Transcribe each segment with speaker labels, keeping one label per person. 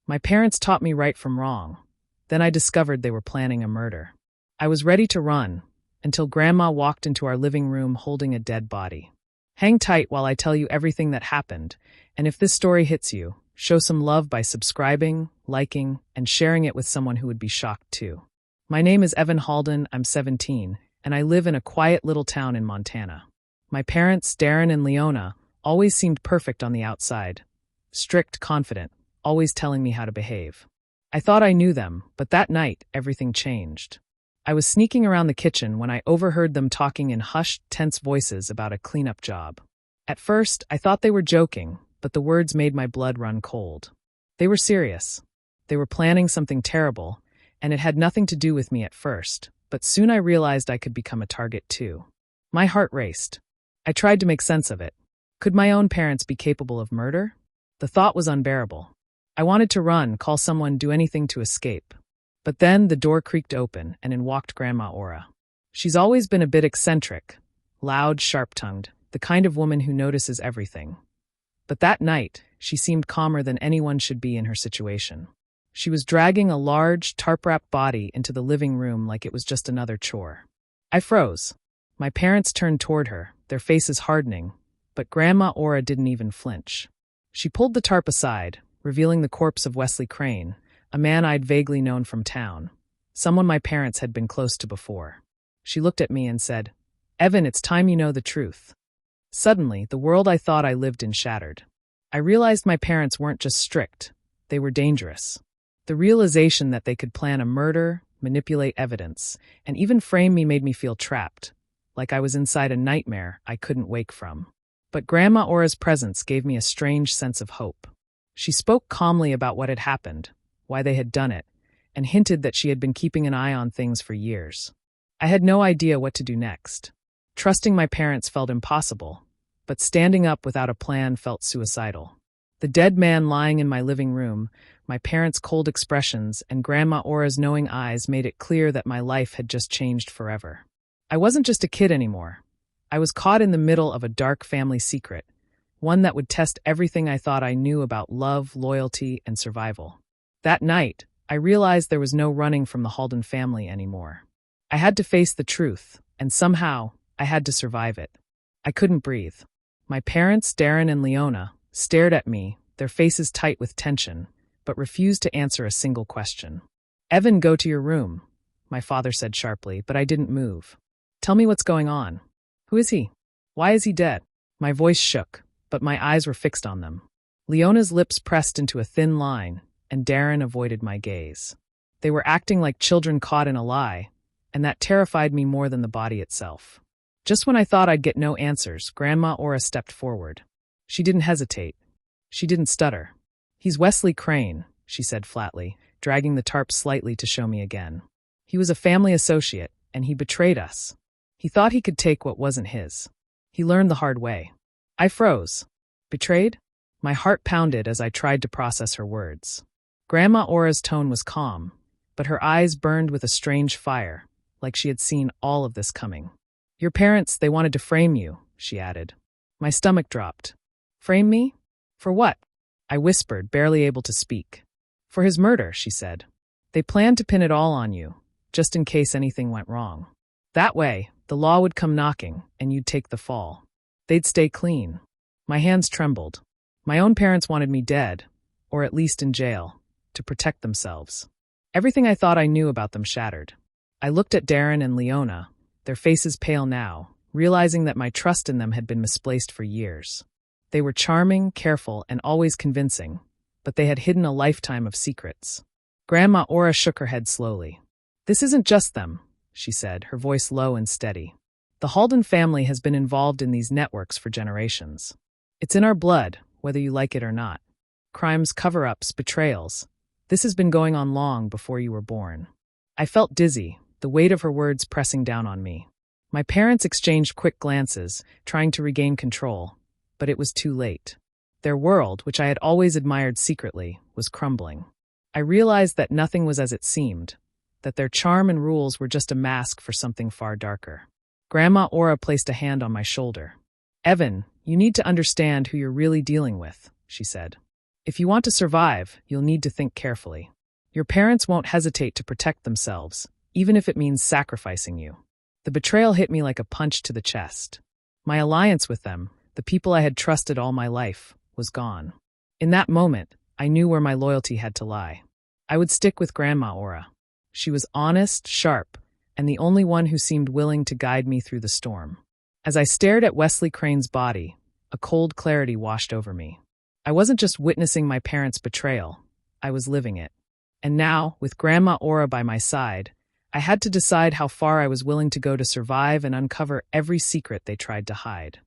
Speaker 1: My parents taught me right from wrong. Then I discovered they were planning a murder. I was ready to run, until Grandma walked into our living room holding a dead body. Hang tight while I tell you everything that happened, and if this story hits you, show some love by subscribing, liking, and sharing it with someone who would be shocked too. My name is Evan Halden, I'm 17, and I live in a quiet little town in Montana. My parents, Darren and Leona, always seemed perfect on the outside. Strict, confident, always telling me how to behave. I thought I knew them, but that night, everything changed. I was sneaking around the kitchen when I overheard them talking in hushed, tense voices about a cleanup job. At first, I thought they were joking, but the words made my blood run cold. They were serious. They were planning something terrible, and it had nothing to do with me at first, but soon I realized I could become a target too. My heart raced. I tried to make sense of it. Could my own parents be capable of murder? The thought was unbearable. I wanted to run, call someone, do anything to escape. But then the door creaked open, and in walked Grandma Aura. She's always been a bit eccentric, loud, sharp-tongued, the kind of woman who notices everything. But that night, she seemed calmer than anyone should be in her situation. She was dragging a large, tarp-wrapped body into the living room like it was just another chore. I froze. My parents turned toward her, their faces hardening, but Grandma Aura didn't even flinch. She pulled the tarp aside, revealing the corpse of Wesley Crane, a man I'd vaguely known from town, someone my parents had been close to before. She looked at me and said, "Evan, it's time you know the truth." Suddenly, the world I thought I lived in shattered. I realized my parents weren't just strict, they were dangerous. The realization that they could plan a murder, manipulate evidence, and even frame me made me feel trapped, like I was inside a nightmare I couldn't wake from. But Grandma Aura's presence gave me a strange sense of hope. She spoke calmly about what had happened, why they had done it, and hinted that she had been keeping an eye on things for years. I had no idea what to do next. Trusting my parents felt impossible, but standing up without a plan felt suicidal. The dead man lying in my living room, my parents' cold expressions, and Grandma Aura's knowing eyes made it clear that my life had just changed forever. I wasn't just a kid anymore. I was caught in the middle of a dark family secret, one that would test everything I thought I knew about love, loyalty, and survival. That night, I realized there was no running from the Halden family anymore. I had to face the truth, and somehow, I had to survive it. I couldn't breathe. My parents, Darren and Leona, stared at me, their faces tight with tension, but refused to answer a single question. "Evan, go to your room," my father said sharply, but I didn't move. "Tell me what's going on. Who is he? Why is he dead?" My voice shook, but my eyes were fixed on them. Leona's lips pressed into a thin line, and Darren avoided my gaze. They were acting like children caught in a lie, and that terrified me more than the body itself. Just when I thought I'd get no answers, Grandma Aura stepped forward. She didn't hesitate. She didn't stutter. "He's Wesley Crane," she said flatly, dragging the tarp slightly to show me again. "He was a family associate, and he betrayed us. He thought he could take what wasn't his. He learned the hard way." I froze. Betrayed? My heart pounded as I tried to process her words. Grandma Aura's tone was calm, but her eyes burned with a strange fire, like she had seen all of this coming. "Your parents, they wanted to frame you," she added. My stomach dropped. "Frame me? For what?" I whispered, barely able to speak. "For his murder," she said. "They planned to pin it all on you, just in case anything went wrong. That way, the law would come knocking, and you'd take the fall. They'd stay clean." My hands trembled. My own parents wanted me dead, or at least in jail, to protect themselves. Everything I thought I knew about them shattered. I looked at Darren and Leona, their faces pale now, realizing that my trust in them had been misplaced for years. They were charming, careful, and always convincing, but they had hidden a lifetime of secrets. Grandma Aura shook her head slowly. "This isn't just them," she said, her voice low and steady. "The Halden family has been involved in these networks for generations. It's in our blood, whether you like it or not. Crimes, cover-ups, betrayals. This has been going on long before you were born." I felt dizzy, the weight of her words pressing down on me. My parents exchanged quick glances, trying to regain control, but it was too late. Their world, which I had always admired secretly, was crumbling. I realized that nothing was as it seemed, that their charm and rules were just a mask for something far darker. Grandma Aura placed a hand on my shoulder. "Evan, you need to understand who you're really dealing with," she said. If you want to survive, you'll need to think carefully. Your parents won't hesitate to protect themselves, even if it means sacrificing you. The betrayal hit me like a punch to the chest. My alliance with them, the people I had trusted all my life, was gone. In that moment, I knew where my loyalty had to lie. I would stick with Grandma Aura. She was honest, sharp, and the only one who seemed willing to guide me through the storm. As I stared at Wesley Crane's body, a cold clarity washed over me. I wasn't just witnessing my parents' betrayal, I was living it. And now, with Grandma Aura by my side, I had to decide how far I was willing to go to survive and uncover every secret they tried to hide.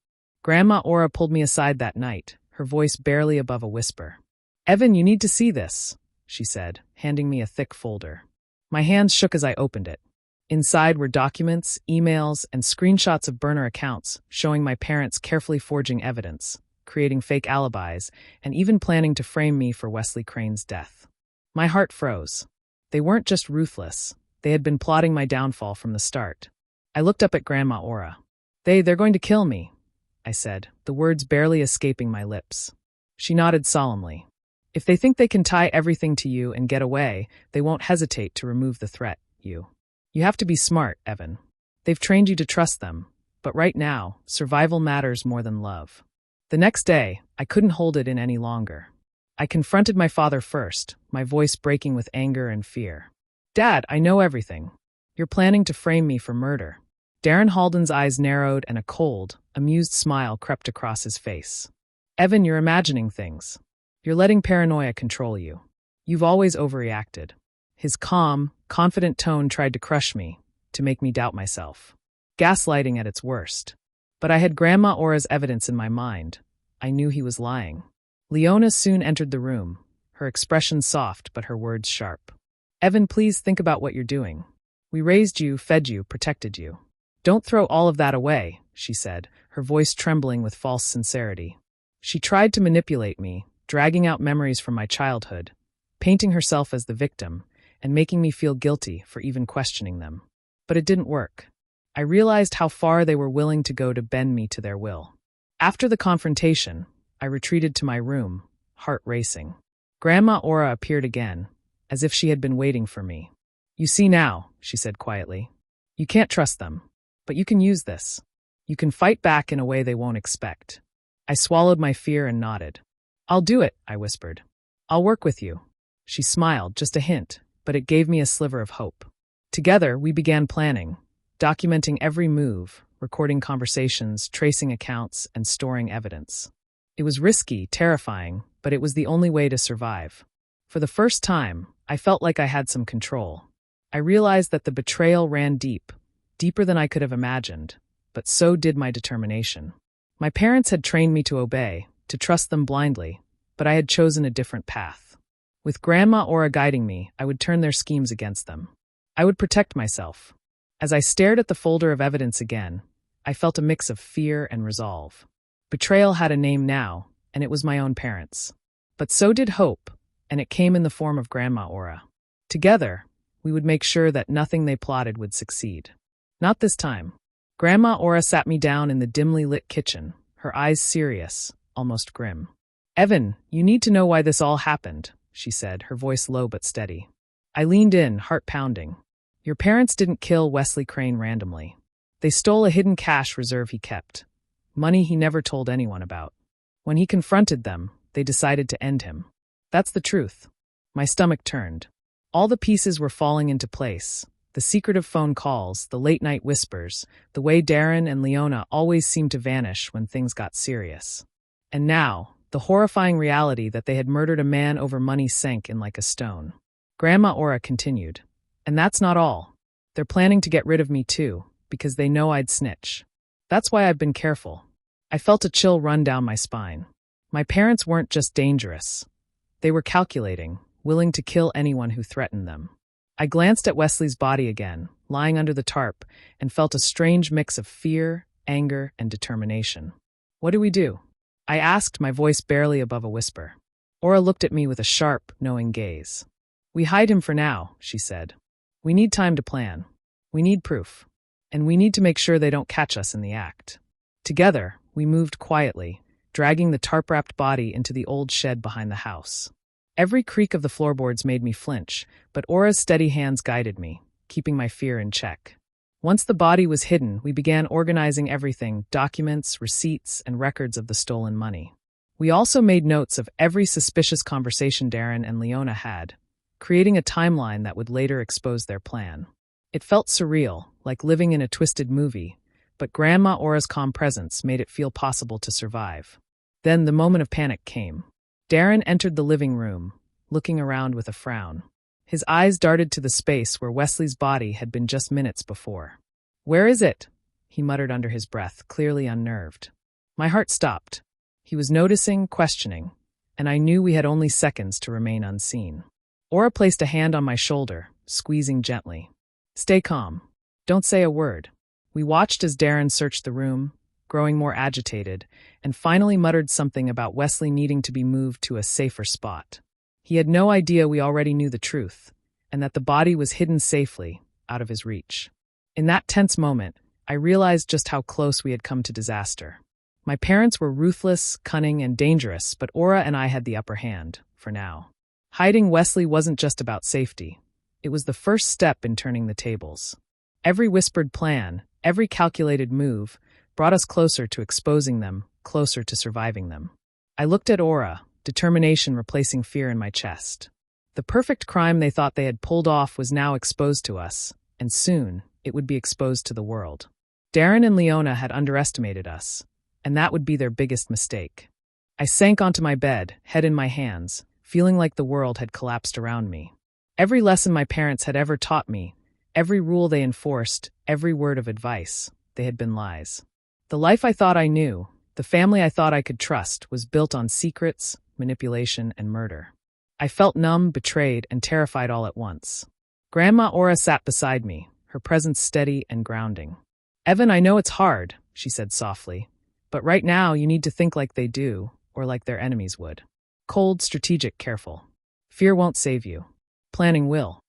Speaker 1: Grandma Aura pulled me aside that night, her voice barely above a whisper. "Evan, you need to see this," she said, handing me a thick folder. My hands shook as I opened it. Inside were documents, emails, and screenshots of burner accounts showing my parents carefully forging evidence, creating fake alibis, and even planning to frame me for Wesley Crane's death. My heart froze. They weren't just ruthless. They had been plotting my downfall from the start. I looked up at Grandma Aura. They're going to kill me," I said, the words barely escaping my lips. She nodded solemnly. "If they think they can tie everything to you and get away, they won't hesitate to remove the threat, you. You have to be smart, Evan. They've trained you to trust them, but right now, survival matters more than love." The next day, I couldn't hold it in any longer. I confronted my father first, my voice breaking with anger and fear. "Dad, I know everything. You're planning to frame me for murder." Darren Halden's eyes narrowed and a cold, amused smile crept across his face. "Evan, you're imagining things. You're letting paranoia control you. You've always overreacted." His calm, confident tone tried to crush me, to make me doubt myself. Gaslighting at its worst. But I had Grandma Aura's evidence in my mind. I knew he was lying. Leona soon entered the room, her expression soft but her words sharp. "Evan, please think about what you're doing. We raised you, fed you, protected you. Don't throw all of that away," she said, her voice trembling with false sincerity. She tried to manipulate me, dragging out memories from my childhood, painting herself as the victim, and making me feel guilty for even questioning them. But it didn't work. I realized how far they were willing to go to bend me to their will. After the confrontation, I retreated to my room, heart racing. Grandma Aura appeared again, as if she had been waiting for me. "You see now," she said quietly. "You can't trust them, but you can use this. You can fight back in a way they won't expect." I swallowed my fear and nodded. "I'll do it," I whispered. "I'll work with you." She smiled, just a hint, but it gave me a sliver of hope. Together, we began planning, documenting every move, recording conversations, tracing accounts, and storing evidence. It was risky, terrifying, but it was the only way to survive. For the first time, I felt like I had some control. I realized that the betrayal ran deep, deeper than I could have imagined, but so did my determination. My parents had trained me to obey, to trust them blindly, but I had chosen a different path. With Grandma Aura guiding me, I would turn their schemes against them. I would protect myself. As I stared at the folder of evidence again, I felt a mix of fear and resolve. Betrayal had a name now, and it was my own parents. But so did hope, and it came in the form of Grandma Aura. Together, we would make sure that nothing they plotted would succeed. Not this time. Grandma Aura sat me down in the dimly lit kitchen, her eyes serious, almost grim. "Evan, you need to know why this all happened," she said, her voice low but steady. I leaned in, heart pounding. "Your parents didn't kill Wesley Crane randomly. They stole a hidden cash reserve he kept. Money he never told anyone about. When he confronted them, they decided to end him. That's the truth." My stomach turned. All the pieces were falling into place. The secretive phone calls, the late-night whispers, the way Darren and Leona always seemed to vanish when things got serious. And now, the horrifying reality that they had murdered a man over money sank in like a stone. Grandma Aura continued. "And that's not all. They're planning to get rid of me too, because they know I'd snitch. That's why I've been careful." I felt a chill run down my spine. My parents weren't just dangerous. They were calculating, willing to kill anyone who threatened them. I glanced at Wesley's body again, lying under the tarp, and felt a strange mix of fear, anger, and determination. "What do we do?" I asked, my voice barely above a whisper. Aura looked at me with a sharp, knowing gaze. "We hide him for now," she said. "We need time to plan. We need proof. And we need to make sure they don't catch us in the act." Together, we moved quietly, dragging the tarp-wrapped body into the old shed behind the house. Every creak of the floorboards made me flinch, but Aura's steady hands guided me, keeping my fear in check. Once the body was hidden, we began organizing everything: documents, receipts, and records of the stolen money. We also made notes of every suspicious conversation Darren and Leona had, creating a timeline that would later expose their plan. It felt surreal, like living in a twisted movie, but Grandma Aura's calm presence made it feel possible to survive. Then the moment of panic came. Darren entered the living room, looking around with a frown. His eyes darted to the space where Wesley's body had been just minutes before. "Where is it?" he muttered under his breath, clearly unnerved. My heart stopped. He was noticing, questioning, and I knew we had only seconds to remain unseen. Aura placed a hand on my shoulder, squeezing gently. "Stay calm. Don't say a word." We watched as Darren searched the room, growing more agitated, and finally muttered something about Wesley needing to be moved to a safer spot. He had no idea we already knew the truth, and that the body was hidden safely, out of his reach. In that tense moment, I realized just how close we had come to disaster. My parents were ruthless, cunning, and dangerous, but Aura and I had the upper hand, for now. Hiding Wesley wasn't just about safety. It was the first step in turning the tables. Every whispered plan, every calculated move, brought us closer to exposing them, closer to surviving them. I looked at Aura, determination replacing fear in my chest. The perfect crime they thought they had pulled off was now exposed to us, and soon it would be exposed to the world. Darren and Leona had underestimated us, and that would be their biggest mistake. I sank onto my bed, head in my hands, feeling like the world had collapsed around me. Every lesson my parents had ever taught me, every rule they enforced, every word of advice, they had been lies. The life I thought I knew, the family I thought I could trust, was built on secrets, manipulation, and murder. I felt numb, betrayed, and terrified all at once. Grandma Aura sat beside me, her presence steady and grounding. "Evan, I know it's hard," she said softly, "but right now you need to think like they do, or like their enemies would. Cold, strategic, careful. Fear won't save you. Planning will."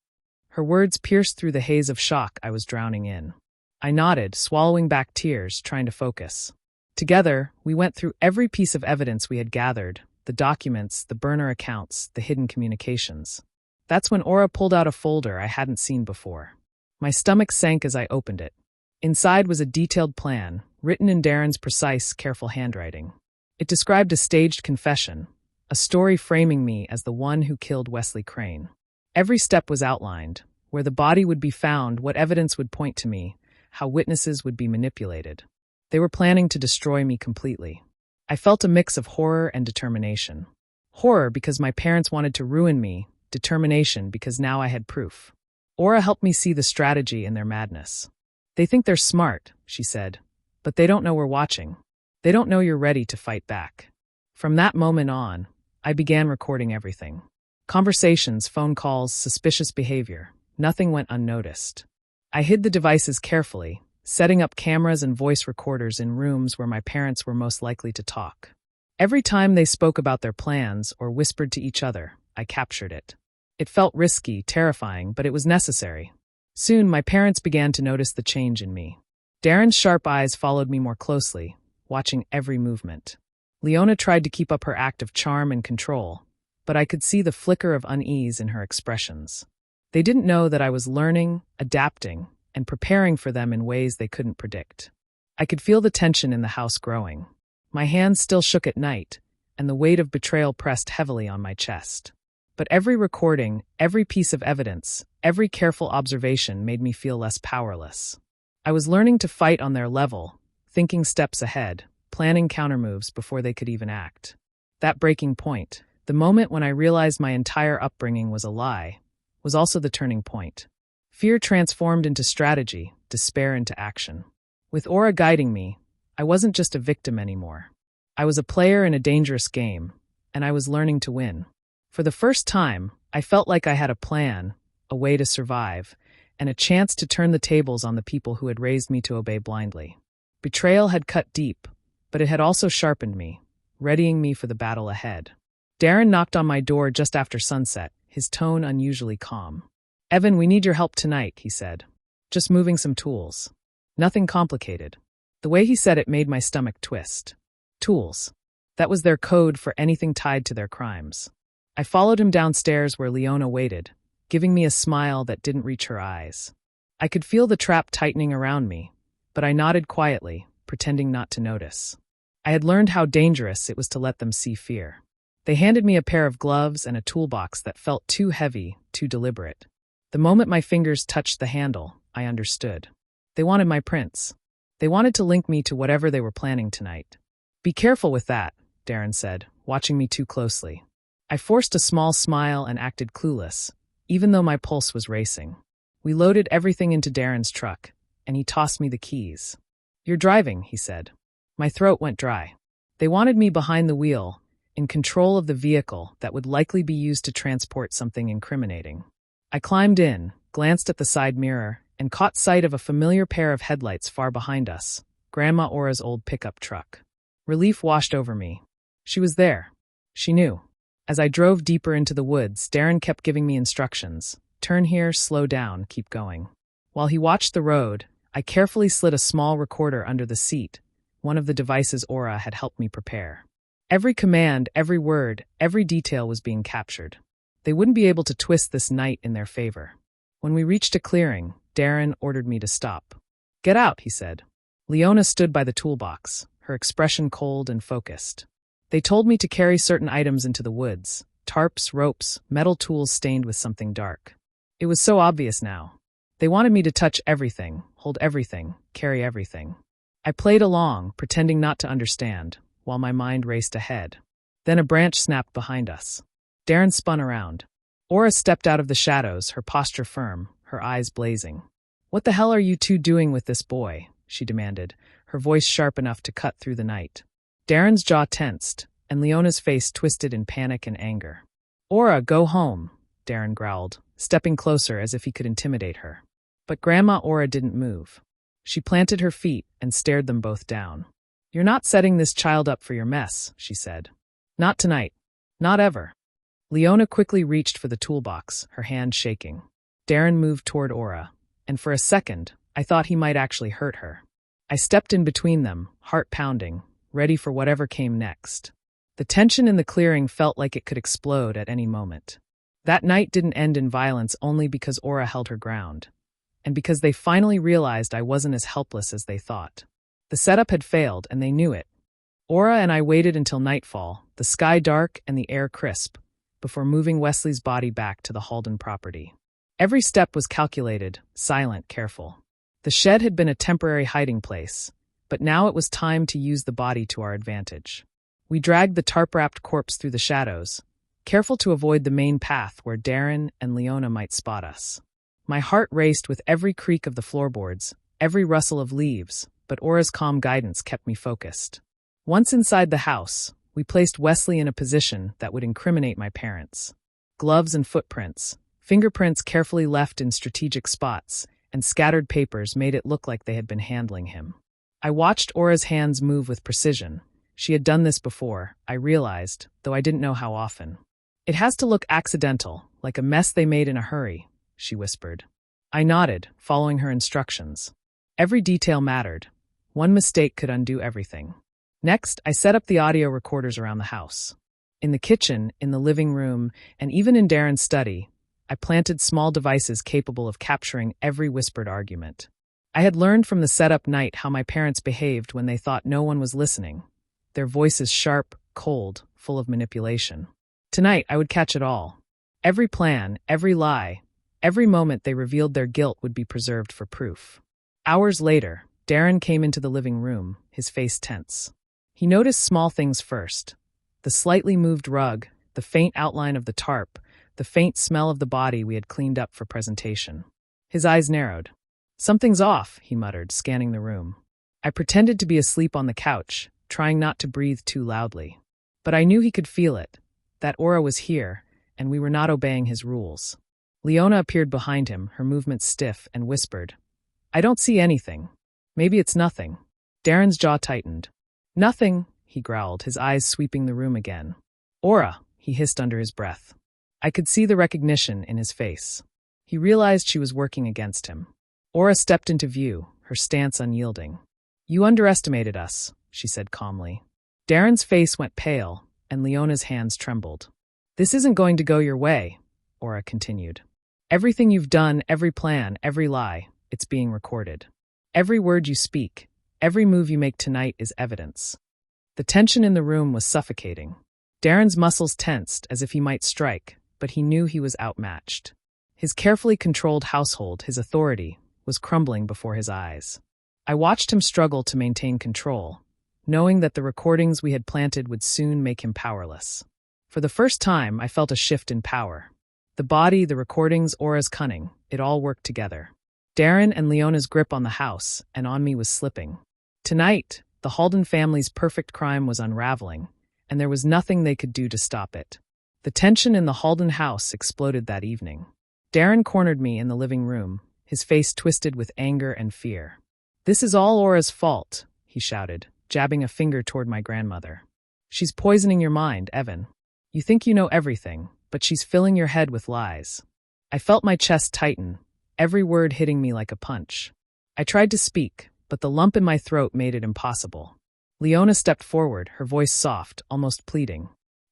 Speaker 1: Her words pierced through the haze of shock I was drowning in. I nodded, swallowing back tears, trying to focus. Together, we went through every piece of evidence we had gathered, the documents, the burner accounts, the hidden communications. That's when Aura pulled out a folder I hadn't seen before. My stomach sank as I opened it. Inside was a detailed plan, written in Darren's precise, careful handwriting. It described a staged confession, a story framing me as the one who killed Wesley Crane. Every step was outlined, where the body would be found, what evidence would point to me, how witnesses would be manipulated. They were planning to destroy me completely. I felt a mix of horror and determination. Horror because my parents wanted to ruin me, determination because now I had proof. Aura helped me see the strategy in their madness. "They think they're smart," she said, "but they don't know we're watching. They don't know you're ready to fight back." From that moment on, I began recording everything. Conversations, phone calls, suspicious behavior. Nothing went unnoticed. I hid the devices carefully, setting up cameras and voice recorders in rooms where my parents were most likely to talk. Every time they spoke about their plans or whispered to each other, I captured it. It felt risky, terrifying, but it was necessary. Soon, my parents began to notice the change in me. Darren's sharp eyes followed me more closely, watching every movement. Leona tried to keep up her act of charm and control, but I could see the flicker of unease in her expressions. They didn't know that I was learning, adapting, and preparing for them in ways they couldn't predict. I could feel the tension in the house growing. My hands still shook at night, and the weight of betrayal pressed heavily on my chest. But every recording, every piece of evidence, every careful observation made me feel less powerless. I was learning to fight on their level, thinking steps ahead, planning countermoves before they could even act. That breaking point, the moment when I realized my entire upbringing was a lie, was also the turning point. Fear transformed into strategy, despair into action. With Aura guiding me, I wasn't just a victim anymore. I was a player in a dangerous game, and I was learning to win. For the first time, I felt like I had a plan, a way to survive, and a chance to turn the tables on the people who had raised me to obey blindly. Betrayal had cut deep, but it had also sharpened me, readying me for the battle ahead. Darren knocked on my door just after sunset, his tone unusually calm. "Evan, we need your help tonight," he said. "Just moving some tools. Nothing complicated." The way he said it made my stomach twist. Tools. That was their code for anything tied to their crimes. I followed him downstairs where Leona waited, giving me a smile that didn't reach her eyes. I could feel the trap tightening around me, but I nodded quietly, pretending not to notice. I had learned how dangerous it was to let them see fear. They handed me a pair of gloves and a toolbox that felt too heavy, too deliberate. The moment my fingers touched the handle, I understood. They wanted my prints. They wanted to link me to whatever they were planning tonight. "Be careful with that," Darren said, watching me too closely. I forced a small smile and acted clueless, even though my pulse was racing. We loaded everything into Darren's truck, and he tossed me the keys. "You're driving," he said. My throat went dry. They wanted me behind the wheel, in control of the vehicle that would likely be used to transport something incriminating. I climbed in, glanced at the side mirror, and caught sight of a familiar pair of headlights far behind us, Grandma Aura's old pickup truck. Relief washed over me. She was there. She knew. As I drove deeper into the woods, Darren kept giving me instructions. Turn here, slow down, keep going. While he watched the road, I carefully slid a small recorder under the seat, one of the devices Aura had helped me prepare. Every command, every word, every detail was being captured. They wouldn't be able to twist this night in their favor. When we reached a clearing, Darren ordered me to stop. "Get out," he said. Leona stood by the toolbox, her expression cold and focused. They told me to carry certain items into the woods, tarps, ropes, metal tools stained with something dark. It was so obvious now. They wanted me to touch everything, hold everything, carry everything. I played along, pretending not to understand, while my mind raced ahead. Then a branch snapped behind us. Darren spun around. Aura stepped out of the shadows, her posture firm, her eyes blazing. "What the hell are you two doing with this boy?" she demanded, her voice sharp enough to cut through the night. Darren's jaw tensed, and Leona's face twisted in panic and anger. "Aura, go home," Darren growled, stepping closer as if he could intimidate her. But Grandma Aura didn't move. She planted her feet and stared them both down. "You're not setting this child up for your mess," she said. "Not tonight. Not ever." Leona quickly reached for the toolbox, her hand shaking. Darren moved toward Aura, and for a second, I thought he might actually hurt her. I stepped in between them, heart pounding, ready for whatever came next. The tension in the clearing felt like it could explode at any moment. That night didn't end in violence only because Aura held her ground, and because they finally realized I wasn't as helpless as they thought. The setup had failed, and they knew it. Aura and I waited until nightfall, the sky dark and the air crisp, before moving Wesley's body back to the Halden property. Every step was calculated, silent, careful. The shed had been a temporary hiding place, but now it was time to use the body to our advantage. We dragged the tarp-wrapped corpse through the shadows, careful to avoid the main path where Darren and Leona might spot us. My heart raced with every creak of the floorboards, every rustle of leaves, but Aura's calm guidance kept me focused. Once inside the house, we placed Wesley in a position that would incriminate my parents. Gloves and footprints, fingerprints carefully left in strategic spots, and scattered papers made it look like they had been handling him. I watched Aura's hands move with precision. She had done this before, I realized, though I didn't know how often. "It has to look accidental, like a mess they made in a hurry," she whispered. I nodded, following her instructions. Every detail mattered. One mistake could undo everything. Next, I set up the audio recorders around the house. In the kitchen, in the living room, and even in Darren's study, I planted small devices capable of capturing every whispered argument. I had learned from the setup night how my parents behaved when they thought no one was listening. Their voices sharp, cold, full of manipulation. Tonight, I would catch it all. Every plan, every lie, every moment they revealed their guilt would be preserved for proof. Hours later, Darren came into the living room, his face tense. He noticed small things first. The slightly moved rug, the faint outline of the tarp, the faint smell of the body we had cleaned up for presentation. His eyes narrowed. "Something's off," he muttered, scanning the room. I pretended to be asleep on the couch, trying not to breathe too loudly. But I knew he could feel it. That Aura was here, and we were not obeying his rules. Leona appeared behind him, her movements stiff, and whispered, "I don't see anything. Maybe it's nothing." Darren's jaw tightened. "Nothing," he growled, his eyes sweeping the room again. "Aura," he hissed under his breath. I could see the recognition in his face. He realized she was working against him. Aura stepped into view, her stance unyielding. "You underestimated us," she said calmly. Darren's face went pale, and Leona's hands trembled. "This isn't going to go your way," Aura continued. "Everything you've done, every plan, every lie, it's being recorded. Every word you speak, every move you make tonight is evidence." The tension in the room was suffocating. Darren's muscles tensed as if he might strike, but he knew he was outmatched. His carefully controlled household, his authority, was crumbling before his eyes. I watched him struggle to maintain control, knowing that the recordings we had planted would soon make him powerless. For the first time, I felt a shift in power. The body, the recordings, Aura's cunning, it all worked together. Darren and Leona's grip on the house and on me was slipping. Tonight, the Halden family's perfect crime was unraveling, and there was nothing they could do to stop it. The tension in the Halden house exploded that evening. Darren cornered me in the living room, his face twisted with anger and fear. "This is all Aura's fault," he shouted, jabbing a finger toward my grandmother. "She's poisoning your mind, Evan. You think you know everything, but she's filling your head with lies." I felt my chest tighten, every word hitting me like a punch. I tried to speak, but the lump in my throat made it impossible. Leona stepped forward, her voice soft, almost pleading.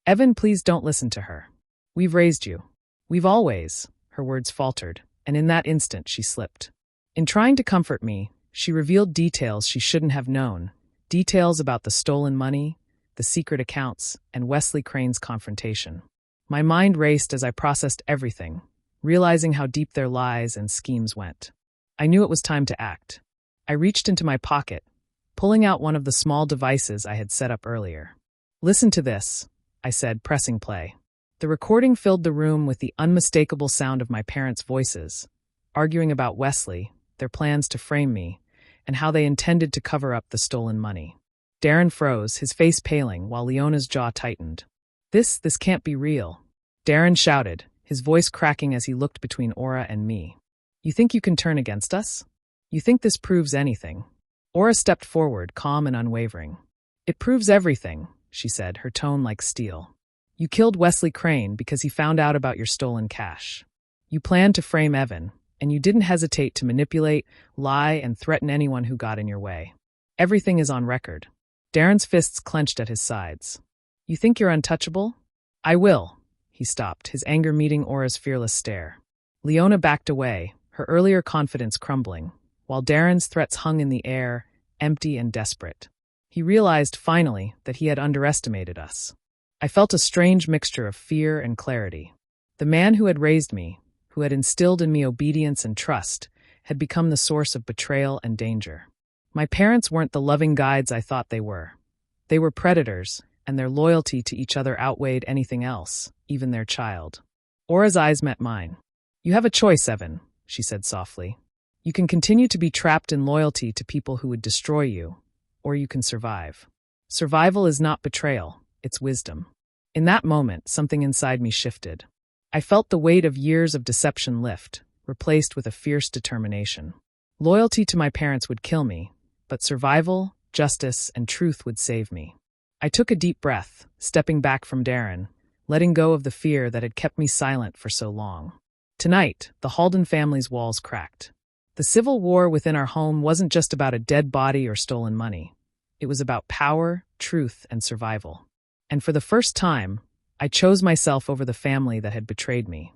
Speaker 1: "Evan, please don't listen to her. We've raised you. We've always," her words faltered, and in that instant she slipped. In trying to comfort me, she revealed details she shouldn't have known, details about the stolen money, the secret accounts, and Wesley Crane's confrontation. My mind raced as I processed everything, realizing how deep their lies and schemes went. I knew it was time to act. I reached into my pocket, pulling out one of the small devices I had set up earlier. "Listen to this," I said, pressing play. The recording filled the room with the unmistakable sound of my parents' voices, arguing about Wesley, their plans to frame me, and how they intended to cover up the stolen money. Darren froze, his face paling, while Leona's jaw tightened. This can't be real," Darren shouted, his voice cracking as he looked between Aura and me. "You think you can turn against us? You think this proves anything?" Aura stepped forward, calm and unwavering. "It proves everything," she said, her tone like steel. "You killed Wesley Crane because he found out about your stolen cash. You planned to frame Evan, and you didn't hesitate to manipulate, lie, and threaten anyone who got in your way. Everything is on record." Darren's fists clenched at his sides. "You think you're untouchable?" "I will." He stopped, his anger meeting Aura's fearless stare. Leona backed away, her earlier confidence crumbling, while Darren's threats hung in the air, empty and desperate. He realized, finally, that he had underestimated us. I felt a strange mixture of fear and clarity. The man who had raised me, who had instilled in me obedience and trust, had become the source of betrayal and danger. My parents weren't the loving guides I thought they were. They were predators, and their loyalty to each other outweighed anything else, even their child. Aura's eyes met mine. "You have a choice, Evan," she said softly. "You can continue to be trapped in loyalty to people who would destroy you, or you can survive. Survival is not betrayal, it's wisdom." In that moment, something inside me shifted. I felt the weight of years of deception lift, replaced with a fierce determination. Loyalty to my parents would kill me, but survival, justice, and truth would save me. I took a deep breath, stepping back from Darren, letting go of the fear that had kept me silent for so long. Tonight, the Halden family's walls cracked. The civil war within our home wasn't just about a dead body or stolen money. It was about power, truth, and survival. And for the first time, I chose myself over the family that had betrayed me.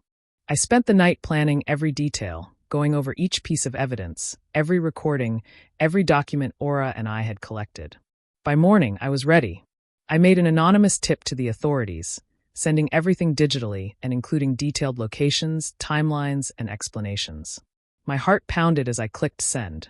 Speaker 1: I spent the night planning every detail, going over each piece of evidence, every recording, every document Aura and I had collected. By morning, I was ready. I made an anonymous tip to the authorities, sending everything digitally and including detailed locations, timelines, and explanations. My heart pounded as I clicked send,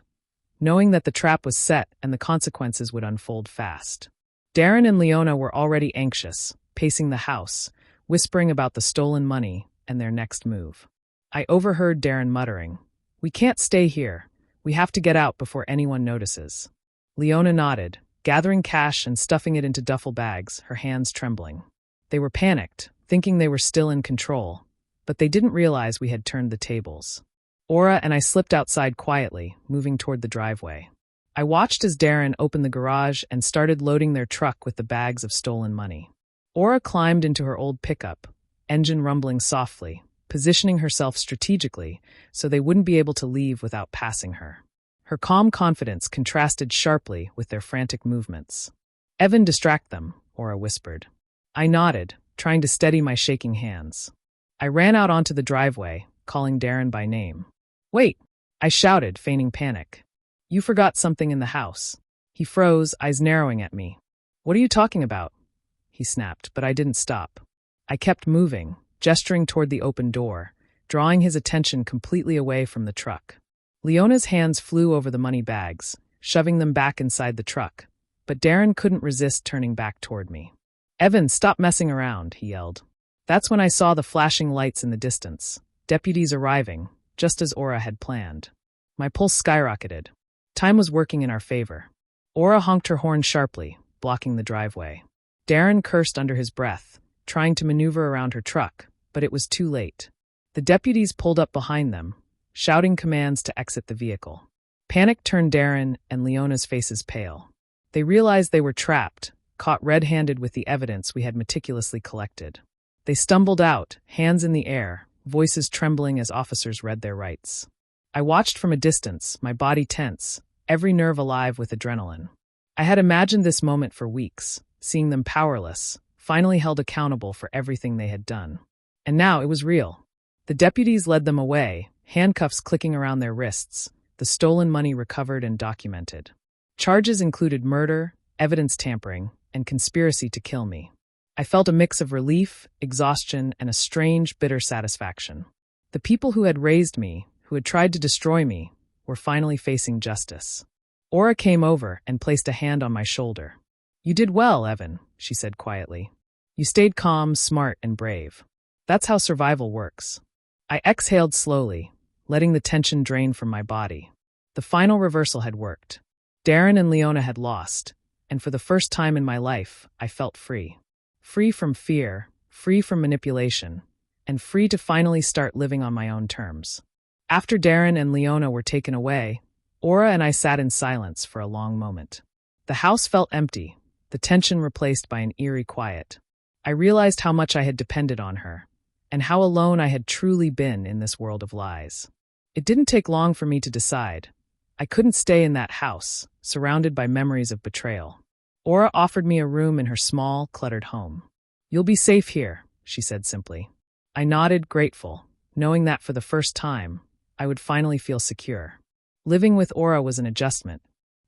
Speaker 1: knowing that the trap was set and the consequences would unfold fast. Darren and Leona were already anxious, pacing the house, whispering about the stolen money and their next move. I overheard Darren muttering, "We can't stay here. We have to get out before anyone notices." Leona nodded, gathering cash and stuffing it into duffel bags, her hands trembling. They were panicked, thinking they were still in control, but they didn't realize we had turned the tables. Aura and I slipped outside quietly, moving toward the driveway. I watched as Darren opened the garage and started loading their truck with the bags of stolen money. Aura climbed into her old pickup, engine rumbling softly, positioning herself strategically so they wouldn't be able to leave without passing her. Her calm confidence contrasted sharply with their frantic movements. Evan, distract them, Aura whispered. I nodded, trying to steady my shaking hands. I ran out onto the driveway, calling Darren by name. Wait! I shouted, feigning panic. You forgot something in the house. He froze, eyes narrowing at me. What are you talking about? He snapped, but I didn't stop. I kept moving, gesturing toward the open door, drawing his attention completely away from the truck. Leona's hands flew over the money bags, shoving them back inside the truck, but Darren couldn't resist turning back toward me. Evan, stop messing around, he yelled. That's when I saw the flashing lights in the distance, deputies arriving, just as Aura had planned. My pulse skyrocketed. Time was working in our favor. Aura honked her horn sharply, blocking the driveway. Darren cursed under his breath, trying to maneuver around her truck, but it was too late. The deputies pulled up behind them, shouting commands to exit the vehicle. Panic turned Darren and Leona's faces pale. They realized they were trapped, caught red-handed with the evidence we had meticulously collected. They stumbled out, hands in the air, voices trembling as officers read their rights. I watched from a distance, my body tense, every nerve alive with adrenaline. I had imagined this moment for weeks, seeing them powerless, finally held accountable for everything they had done. And now it was real. The deputies led them away, handcuffs clicking around their wrists, the stolen money recovered and documented. Charges included murder, evidence tampering, and conspiracy to kill me. I felt a mix of relief, exhaustion, and a strange, bitter satisfaction. The people who had raised me, who had tried to destroy me, were finally facing justice. Aura came over and placed a hand on my shoulder. You did well, Evan, she said quietly. You stayed calm, smart, and brave. That's how survival works. I exhaled slowly, letting the tension drain from my body. The final reversal had worked. Darren and Leona had lost, and for the first time in my life, I felt free. Free from fear, free from manipulation, and free to finally start living on my own terms. After Darren and Leona were taken away, Aura and I sat in silence for a long moment. The house felt empty, the tension replaced by an eerie quiet. I realized how much I had depended on her, and how alone I had truly been in this world of lies. It didn't take long for me to decide. I couldn't stay in that house, surrounded by memories of betrayal. Aura offered me a room in her small, cluttered home. You'll be safe here, she said simply. I nodded, grateful, knowing that for the first time, I would finally feel secure. Living with Aura was an adjustment.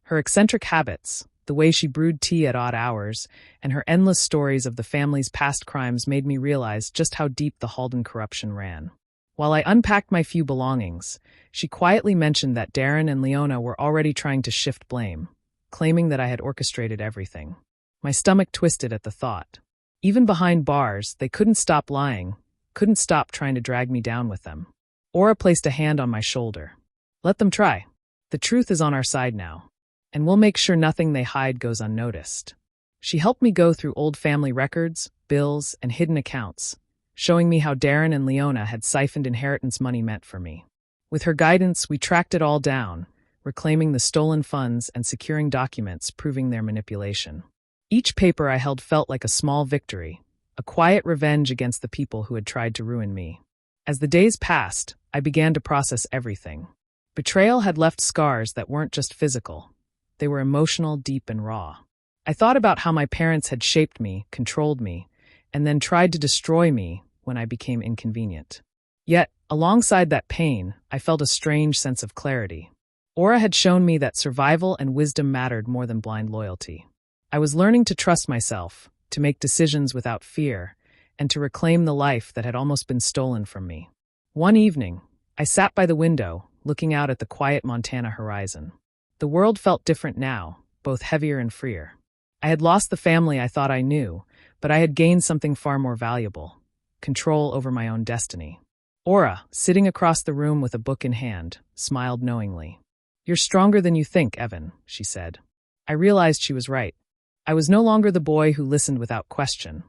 Speaker 1: Her eccentric habits, the way she brewed tea at odd hours, and her endless stories of the family's past crimes made me realize just how deep the Halden corruption ran. While I unpacked my few belongings, she quietly mentioned that Darren and Leona were already trying to shift blame, claiming that I had orchestrated everything. My stomach twisted at the thought. Even behind bars, they couldn't stop lying, couldn't stop trying to drag me down with them. Aura placed a hand on my shoulder. Let them try. The truth is on our side now, and we'll make sure nothing they hide goes unnoticed. She helped me go through old family records, bills, and hidden accounts, showing me how Darren and Leona had siphoned inheritance money meant for me. With her guidance, we tracked it all down, reclaiming the stolen funds and securing documents proving their manipulation. Each paper I held felt like a small victory, a quiet revenge against the people who had tried to ruin me. As the days passed, I began to process everything. Betrayal had left scars that weren't just physical. They were emotional, deep, and raw. I thought about how my parents had shaped me, controlled me, and then tried to destroy me when I became inconvenient. Yet, alongside that pain, I felt a strange sense of clarity. Aura had shown me that survival and wisdom mattered more than blind loyalty. I was learning to trust myself, to make decisions without fear, and to reclaim the life that had almost been stolen from me. One evening, I sat by the window, looking out at the quiet Montana horizon. The world felt different now, both heavier and freer. I had lost the family I thought I knew, but I had gained something far more valuable: control over my own destiny. Aura, sitting across the room with a book in hand, smiled knowingly. You're stronger than you think, Evan, she said. I realized she was right. I was no longer the boy who listened without question.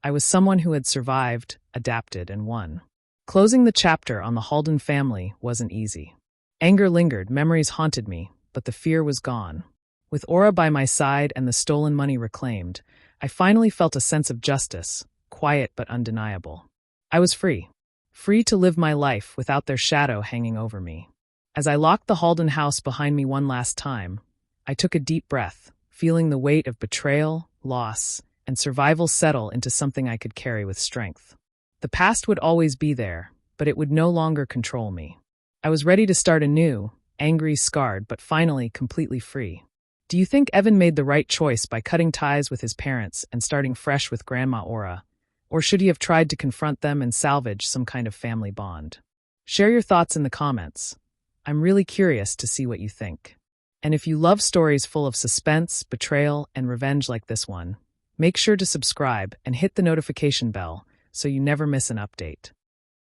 Speaker 1: I was someone who had survived, adapted, and won. Closing the chapter on the Halden family wasn't easy. Anger lingered, memories haunted me, but the fear was gone. With Aura by my side and the stolen money reclaimed, I finally felt a sense of justice, quiet but undeniable. I was free. Free to live my life without their shadow hanging over me. As I locked the Halden house behind me one last time, I took a deep breath, feeling the weight of betrayal, loss, and survival settle into something I could carry with strength. The past would always be there, but it would no longer control me. I was ready to start anew, angry, scarred, but finally completely free. Do you think Evan made the right choice by cutting ties with his parents and starting fresh with Grandma Aura? Or should he have tried to confront them and salvage some kind of family bond? Share your thoughts in the comments. I'm really curious to see what you think. And if you love stories full of suspense, betrayal, and revenge like this one, make sure to subscribe and hit the notification bell so you never miss an update.